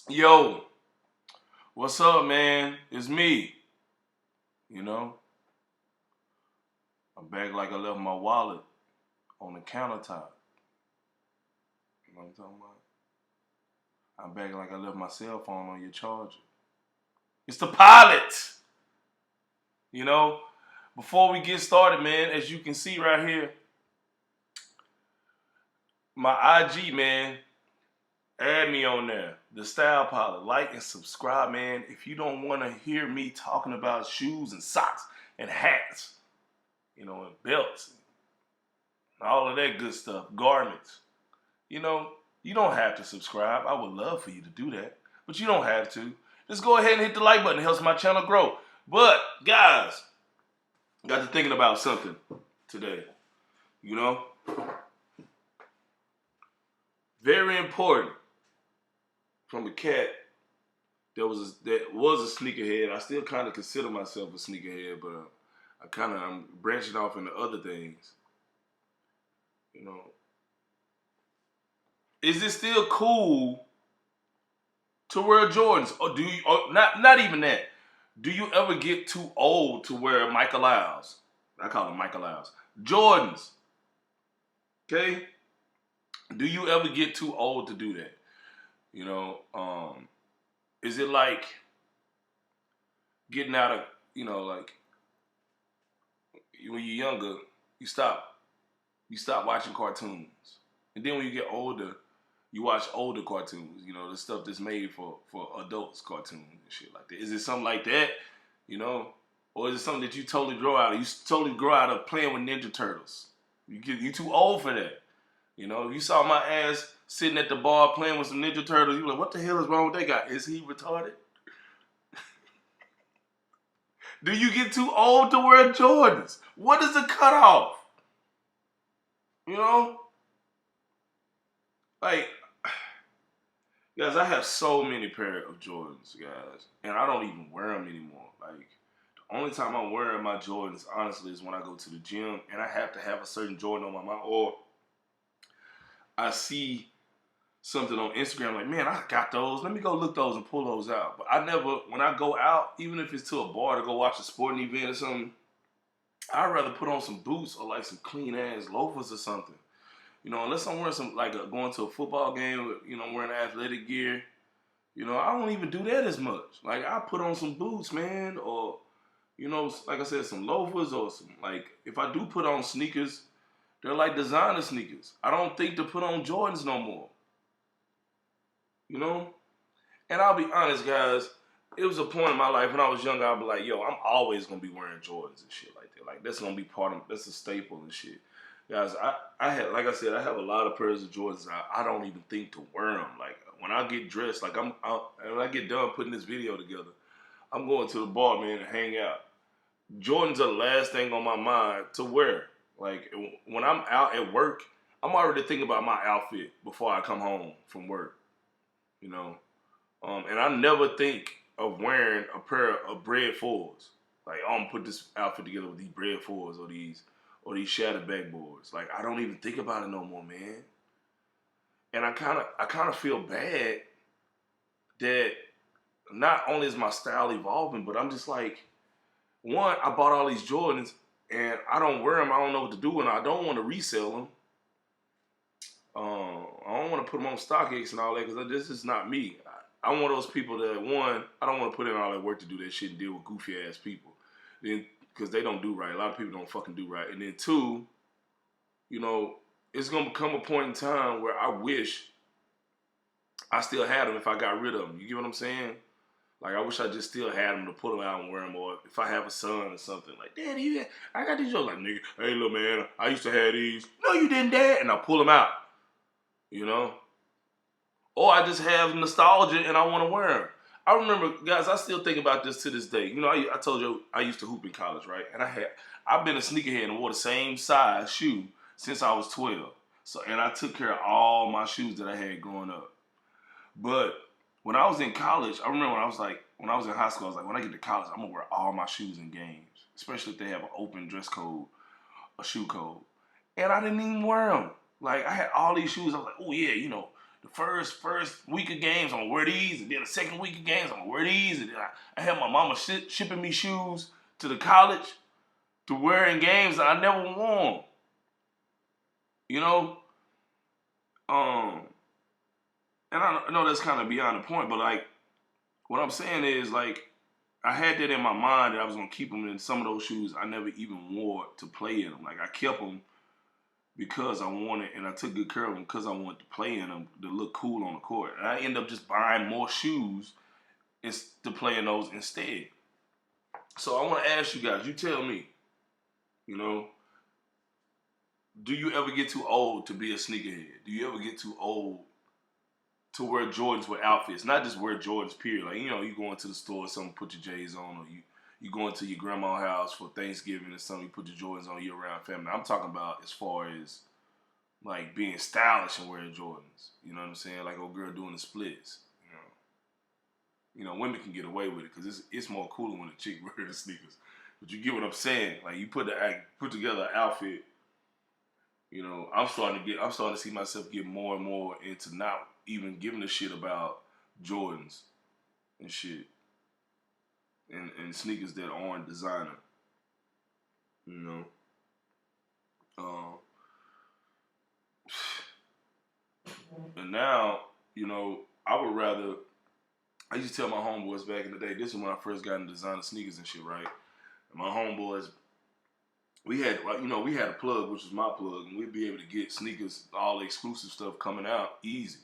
Yo, what's up, man? It's me. You know, I'm back like I left my wallet on the countertop. You know what I'm talking about? I'm back like I left my cell phone on your charger. It's the pilot. You know, before we get started, man, as you can see right here, my IG, man, add me on there. The Thestylepilot. Like and subscribe, man. If you don't want to hear me talking about shoes and socks and hats, and belts, all of that good stuff, garments. You know, you don't have to subscribe. I would love for you to do that, but you don't have to. Just go ahead and hit the like button. It helps my channel grow. But, guys, got to thinking about something today. You know, very important from a cat that was a sneakerhead. I still kind of consider myself a sneakerhead, but I'm branching off into other things. You know, is it still cool to wear Jordans, or do you? Or not even that. Do you ever get too old to wear Michael Lyles? I call them Michael Lyles. Jordans. Okay. Do you ever get too old to do that? You know, is it like getting out of like when you're younger, you stop watching cartoons, and then when you get older, you watch older cartoons. You know, the stuff that's made for adults, cartoons and shit like that. Is it something like that? You know, or is it something that you totally grow out of? You totally grow out of playing with Ninja Turtles. You too old for that. You know, if you saw my ass sitting at the bar playing with some Ninja Turtles, you were like, what the hell is wrong with that guy? Is he retarded? Do you get too old to wear Jordans? What is the cutoff? You know? Like, guys, I have so many pair of Jordans, guys, and I don't even wear them anymore. Like, the only time I'm wearing my Jordans, honestly, is when I go to the gym and I have to have a certain Jordan on my mind, or I see something on Instagram like, man, I got those. Let me go look those and pull those out. But I never, when I go out, even if it's to a bar to go watch a sporting event or something, I'd rather put on some boots or like some clean ass loafers or something. You know, unless I'm wearing some, like going to a football game, I'm wearing athletic gear. You know, I don't even do that as much. Like, I put on some boots, man, or, like I said, some loafers or some, like, if I do put on sneakers, they're like designer sneakers. I don't think to put on Jordans no more. You know? And I'll be honest, guys, it was a point in my life when I was younger, I'd be like, yo, I'm always going to be wearing Jordans and shit like that. Like, that's going to be that's a staple and shit. Guys, I had, like I said, I have a lot of pairs of Jordans. I don't even think to wear them. Like, when I get dressed, like, when I get done putting this video together, I'm going to the bar, man, and hang out. Jordans are the last thing on my mind to wear. Like, when I'm out at work, I'm already thinking about my outfit before I come home from work, you know. And I never think of wearing a pair of bread fours. Like, oh, I'm gonna put this outfit together with these bread fours or these shattered backboards. Like, I don't even think about it no more, man. And I kind of feel bad that not only is my style evolving, but I'm just like, one, I bought all these Jordans and I don't wear them. I don't know what to do, and I don't want to resell them. I don't want to put them on StockX and all that because this is not me. I'm one of those people that, one, I don't want to put in all that work to do that shit and deal with goofy ass people. Then, because they don't do right. A lot of people don't fucking do right. And then two, it's gonna become a point in time where I wish I still had them if I got rid of them. You get what I'm saying? Like, I wish I just still had them to pull them out and wear them. Or if I have a son or something, like, Daddy, I got these. Like, nigga, hey, little man, I used to have these. No, you didn't, Dad. And I pull them out, you know? Or I just have nostalgia and I want to wear them. I remember, guys, I still think about this to this day. You know, I told you I used to hoop in college, right? And I've been a sneakerhead and wore the same size shoe since I was 12. So, and I took care of all my shoes that I had growing up. But when I was in college, I remember when I was in high school, I was like, when I get to college, I'm gonna wear all my shoes in games, especially if they have an open dress code, a shoe code. And I didn't even wear them. Like, I had all these shoes. I was like, oh yeah, The first week of games, I'm gonna wear these, and then the second week of games, I'm gonna wear these, and then I had my mama shipping me shoes to the college to wear in games that I never worn. You know, and I know that's kind of beyond the point, but like what I'm saying is like I had that in my mind that I was gonna keep them in some of those shoes I never even wore to play in them. Like I kept them because I wanted, and I took good care of them because I wanted to play in them to look cool on the court. And I end up just buying more shoes to play in those instead. So I want to ask you guys, you tell me, you know, do you ever get too old to be a sneakerhead? Do you ever get too old to wear Jordans with outfits? Not just wear Jordans, period. Like, you know, you go into the store, something, put your J's on, or you go into your grandma's house for Thanksgiving or something, you put your Jordans on, you're around family. I'm talking about as far as like being stylish and wearing Jordans. You know what I'm saying? Like old girl doing the splits. You know, women can get away with it because it's more cooler when a chick wears the sneakers. But you get what I'm saying? Like you put together an outfit. You know, I'm starting to see myself get more and more into not even giving a shit about Jordans and shit and sneakers that aren't designer. You know, and now, you know, I used to tell my homeboys back in the day, this is when I first got into designer sneakers and shit, right? And my homeboys, we had a plug, which was my plug, and we'd be able to get sneakers, all the exclusive stuff coming out easy.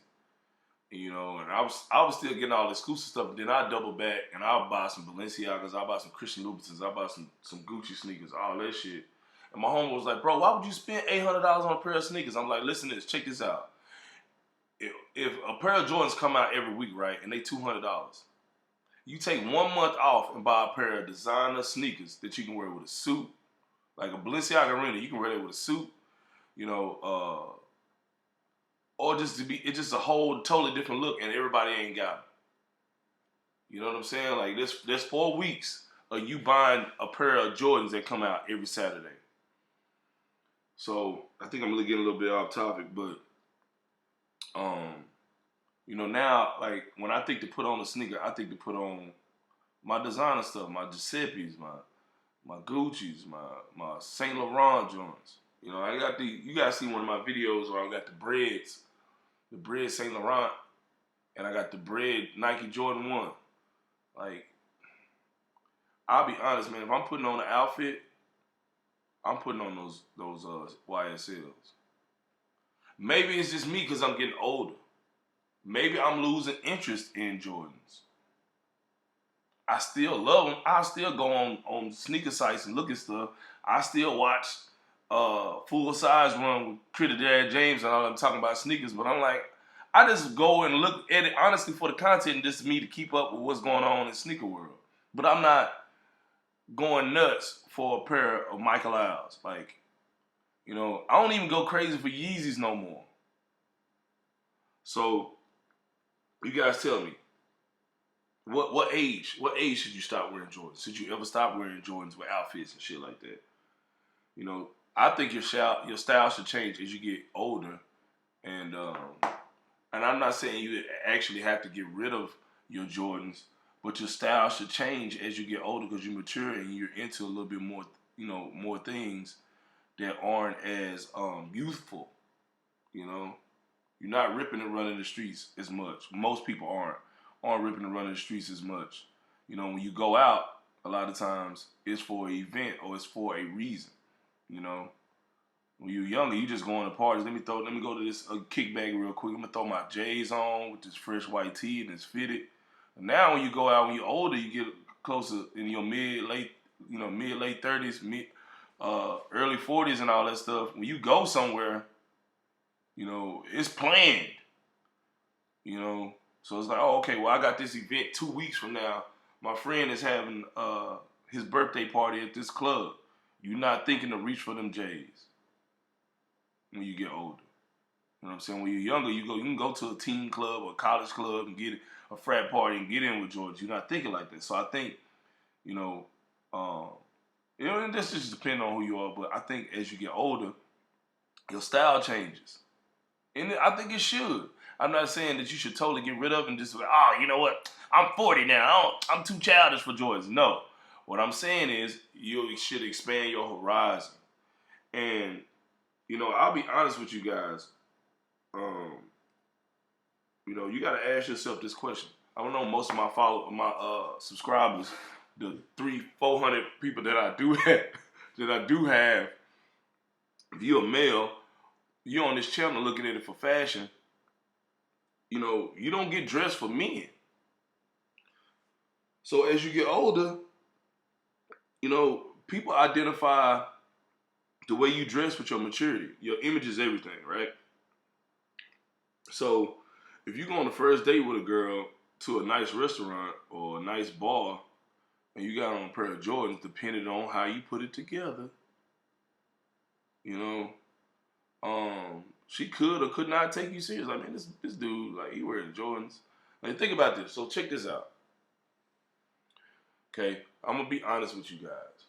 You know, and I was still getting all the exclusive stuff, but then I double back and I'll buy some Balenciagas, I'll buy some Christian Louboutins, I'll buy some Gucci sneakers, all that shit. And my homeboy was like, bro, why would you spend $800 on a pair of sneakers? I'm like, listen to this, check this out. If a pair of Jordans come out every week, right, and they $200, you take 1 month off and buy a pair of designer sneakers that you can wear with a suit, like a Balenciaga Arena, you can wear it with a suit, you know, or it's just a whole totally different look, and everybody ain't got it. You know what I'm saying? Like there's 4 weeks of you buying a pair of Jordans that come out every Saturday. So I think I'm gonna get a little bit off topic, but you know, now, like, when I think to put on a sneaker, I think to put on my designer stuff, my Giuseppe's, my Gucci's, my Saint Laurent joints. You know, you guys see one of my videos where I got the bread Saint Laurent, and I got the bread Nike Jordan 1. Like, I'll be honest, man, if I'm putting on an outfit, I'm putting on those YSLs. Maybe it's just me because I'm getting older. Maybe I'm losing interest in Jordans. I still love them. I still go on sneaker sites and look at stuff. I still watch Full Size Run with Critter Dad James and all them talking about sneakers. But I'm like, I just go and look at it honestly for the content, just me to keep up with what's going on in sneaker world. But I'm not going nuts for a pair of Michael Owls. Like, you know, I don't even go crazy for Yeezys no more. So, you guys tell me, what age should you stop wearing Jordans? Should you ever stop wearing Jordans with outfits and shit like that? You know, I think your style should change as you get older, and I'm not saying you actually have to get rid of your Jordans, but your style should change as you get older because you mature and you're into a little bit more, you know, more things that aren't as youthful. You know, you're not ripping and running the streets as much. Most people aren't ripping and running the streets as much. You know, when you go out, a lot of times it's for an event or it's for a reason. You know, when you're younger, you just go on to parties. Let me go to this kickback real quick. I'm gonna throw my J's on with this fresh white tee and it's fitted. And now when you go out, when you're older, you get closer in your mid late 30s, early 40s and all that stuff. When you go somewhere, you know, it's planned. You know, so it's like, oh, okay, well, I got this event 2 weeks from now. My friend is having his birthday party at this club. You're not thinking to reach for them J's when you get older. You know what I'm saying? When you're younger, you can go to a teen club or a college club and get a frat party and get in with Jordans. You're not thinking like that. So I think, you know, and this just depends on who you are, but I think as you get older, your style changes. And I think it should. I'm not saying that you should totally get rid of them and just like, oh, you know what? I'm 40 now. I'm too childish for Jordans. No. What I'm saying is you should expand your horizon. And, you know, I'll be honest with you guys. You know, you got to ask yourself this question. I don't know most of my subscribers, the 300-400 people that I do have, if you're a male, you're on this channel looking at it for fashion. You know, you don't get dressed for men. So as you get older, you know, people identify the way you dress with your maturity. Your image is everything, right? So if you go on the first date with a girl to a nice restaurant or a nice bar and you got on a pair of Jordans, depending on how you put it together, you know, she could or could not take you serious. Like, man, this dude, like, he wearing Jordans. Like, think about this. So check this out. Okay, I'm gonna be honest with you guys.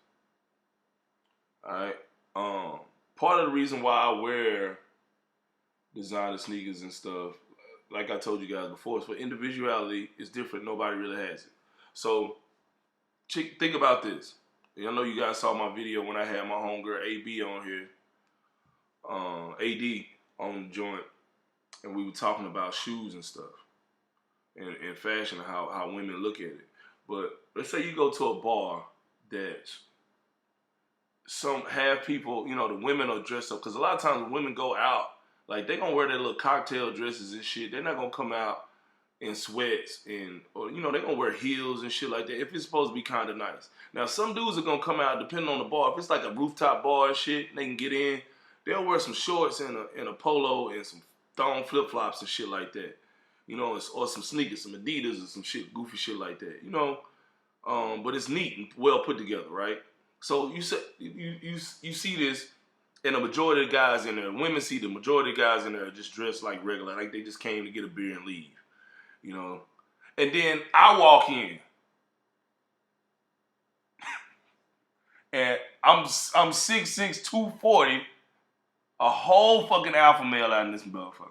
All right. Part of the reason why I wear designer sneakers and stuff, like I told you guys before, is for individuality. It's different. Nobody really has it. So think about this. I know you guys saw my video when I had my homegirl AB on here, AD on the joint, and we were talking about shoes and stuff and fashion and how women look at it. But let's say you go to a bar that's have people, you know, the women are dressed up, because a lot of times when women go out, like, they gonna wear their little cocktail dresses and shit. They're not gonna come out in sweats or you know, they're gonna wear heels and shit like that if it's supposed to be kind of nice. Now, some dudes are gonna come out depending on the bar. If it's like a rooftop bar and shit, they can get in. They'll wear some shorts and a polo and some thong flip flops and shit like that. You know, or some sneakers, some Adidas or some shit, goofy shit like that. You know, but it's neat and well put together, right? So you see this, and the majority of the guys in there, women see the majority of the guys in there just dressed like regular, like they just came to get a beer and leave, you know. And then I walk in, and I'm 6'6", 240, a whole fucking alpha male out in this motherfucker.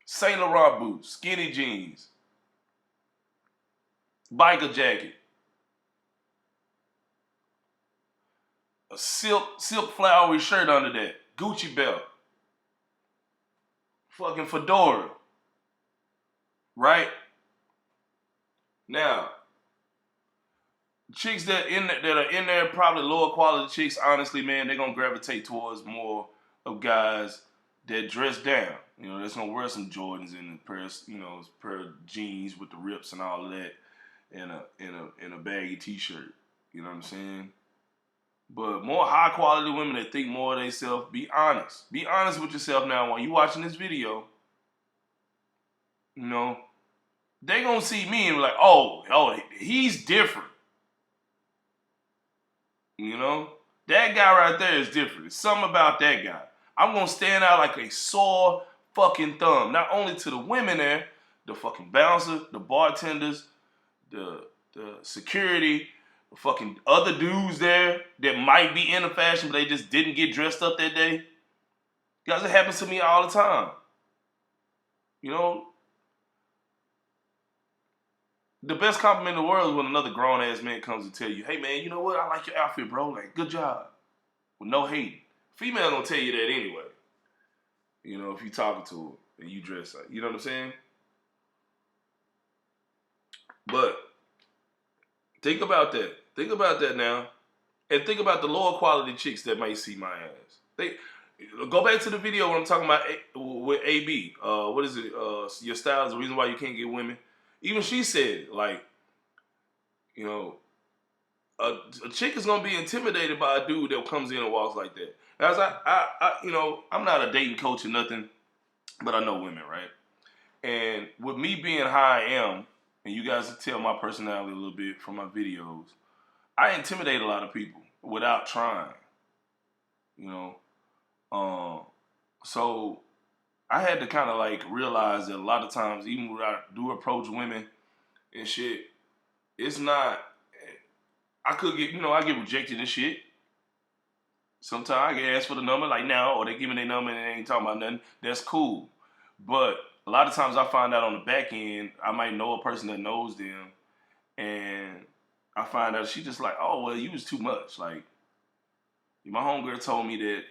Saint Laurent boots, skinny jeans, biker jacket, a silk flowery shirt under that, Gucci belt, fucking fedora, right? Now, chicks that are in there, probably lower quality chicks, honestly, man, they're gonna gravitate towards more of guys that dress down. You know, that's gonna wear some Jordans and a pair of jeans with the rips and all of that, and a baggy t-shirt. You know what I'm saying? But more high quality women that think more of themselves, be honest. Be honest with yourself now while you watching this video. You know, they gonna see me and be like, oh, he's different. You know? That guy right there is different. There's something about that guy. I'm gonna stand out like a sore fucking thumb. Not only to the women there, the fucking bouncers, the bartenders, the security, fucking other dudes there that might be into fashion, but they just didn't get dressed up that day. Guys, it happens to me all the time. You know, the best compliment in the world is when another grown-ass man comes and tell you, hey, man, you know what? I like your outfit, bro. Like, good job. With no hate. Female gonna tell you that anyway. You know, if you talking to her and you dress like, you know what I'm saying? But think about that. Think about that now. And think about the lower quality chicks that might see my ass. Go back to the video when I'm talking about with AB. What is it? Your style is the reason why you can't get women. Even she said, like, you know, a chick is gonna be intimidated by a dude that comes in and walks like that. As you know, I'm not a dating coach or nothing, but I know women, right? And with me being how I am, and you guys can tell my personality a little bit from my videos, I intimidate a lot of people without trying, you know. So I had to kind of like realize that a lot of times, even when I do approach women and shit, it's not, I could get, you know, I get rejected and shit. Sometimes I get asked for the number, like now, or they give me their number and they ain't talking about nothing. That's cool. But a lot of times I find out on the back end, I might know a person that knows them, and I find out she just like, oh, well, you was too much. Like, my homegirl told me that,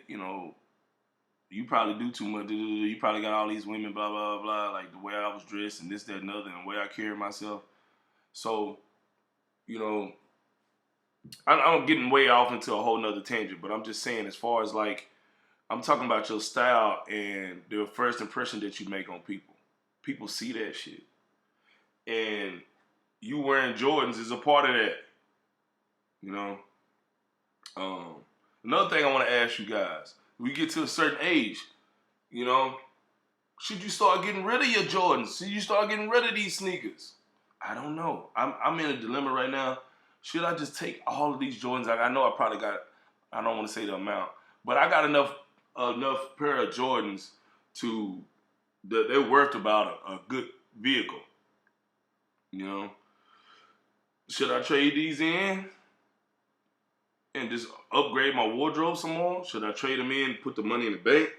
you probably do too much. You probably got all these women, blah, blah, blah, like the way I was dressed and this, that, and other, and the way I carry myself. So, I'm getting way off into a whole nother tangent, but I'm just saying, as far as like, I'm talking about your style and the first impression that you make on people. People see that shit. And you wearing Jordans is a part of that. Another thing I want to ask you guys, we get to a certain age, should you start getting rid of your Jordans? Should you start getting rid of these sneakers? I don't know. I'm in a dilemma right now. Should I just take all of these Jordans? I know I probably got, I don't want to say the amount, but I got enough pair of Jordans they're worth about a good vehicle. Should I trade these in and just upgrade my wardrobe some more? Should I trade them in, put the money in the bank?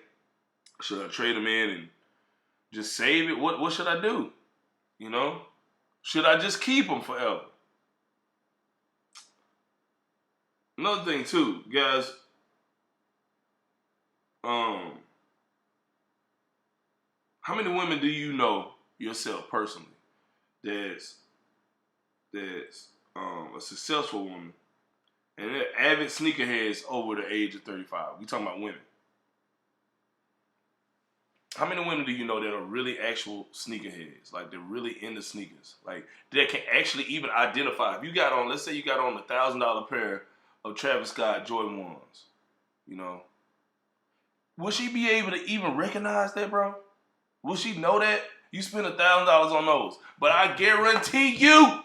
Should I trade them in and just save it? What should I do? Should I just keep them forever? Another thing too, guys, how many women do you know yourself personally that's a successful woman and they're avid sneakerheads over the age of 35? We talking about women. How many women do you know that are really actual sneakerheads? Like, they're really into sneakers. Like, that can actually even identify. If you got on, let's say you got on a $1,000 pair of Travis Scott Jordan 1s, will she be able to even recognize that, bro? Will she know that? You spend $1,000 on those. But I guarantee you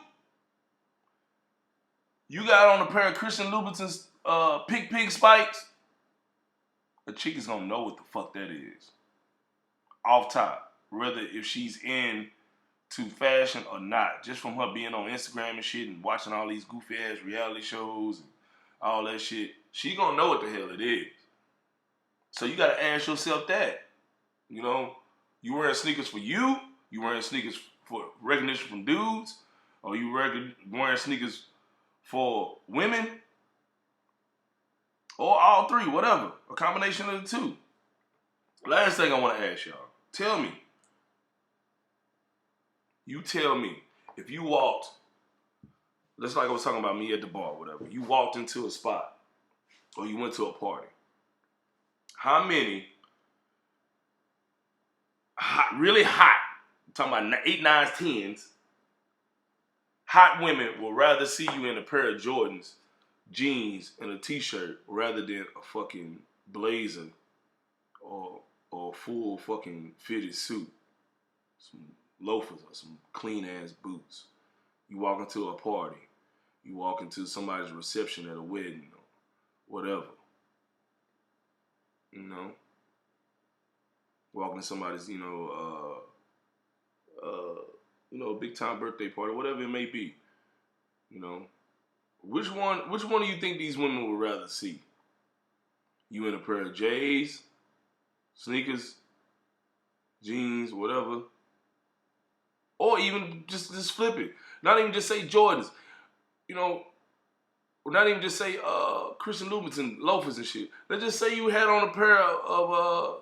got on a pair of Christian Louboutin's pink spikes, a chick is gonna know what the fuck that is. Off top. Whether if she's into fashion or not. Just from her being on Instagram and shit and watching all these goofy ass reality shows and all that shit, she gonna know what the hell it is. So you gotta ask yourself that. You wearing sneakers for you? You wearing sneakers for recognition from dudes? Or you wearing sneakers for women? Or all three, whatever. A combination of the two. Last thing I want to ask y'all. Tell me. You tell me. If you walked, let's like I was talking about me at the bar, whatever. You walked into a spot. Or you went to a party. How many really hot, I'm talking about 8, 9s, 10s, hot women will rather see you in a pair of Jordans, jeans, and a t-shirt rather than a fucking blazer or full fucking fitted suit, some loafers or some clean ass boots. You walk into a party, you walk into somebody's reception at a wedding or whatever. Walking to somebody's, big time birthday party, whatever it may be. Which one do you think these women would rather see? You in a pair of J's, sneakers, jeans, whatever, or even just flip it. Not even just say Jordans, or not even just say Christian Louboutin loafers and shit. Let's just say you had on a pair of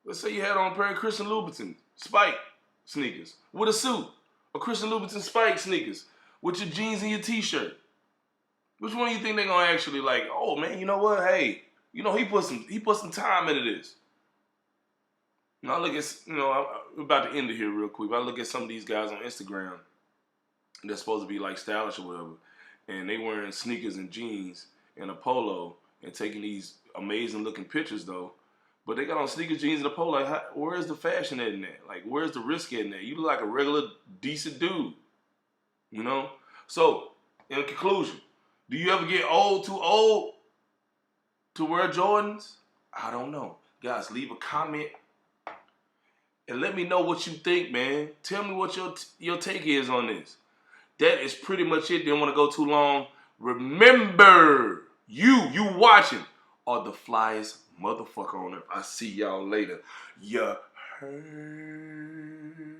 Christian Louboutin spike sneakers with a suit, or Christian Louboutin spike sneakers with your jeans and your t-shirt. Which one do you think they're gonna actually like? Oh man, you know what? Hey, he put some time into this. I look at, I'm about to end it here real quick. But I look at some of these guys on Instagram that's supposed to be like stylish or whatever, and they wearing sneakers and jeans and a polo and taking these amazing looking pictures though. But they got on sneakers, jeans, and a polo. Like, where's the fashion at in that? Like, where's the risk at in that? You look like a regular, decent dude. So, in conclusion, do you ever get too old to wear Jordans? I don't know. Guys, leave a comment and let me know what you think, man. Tell me what your take is on this. That is pretty much it. Didn't want to go too long. Remember, you watching, are the flyest motherfucker on earth. I see y'all later. You heard?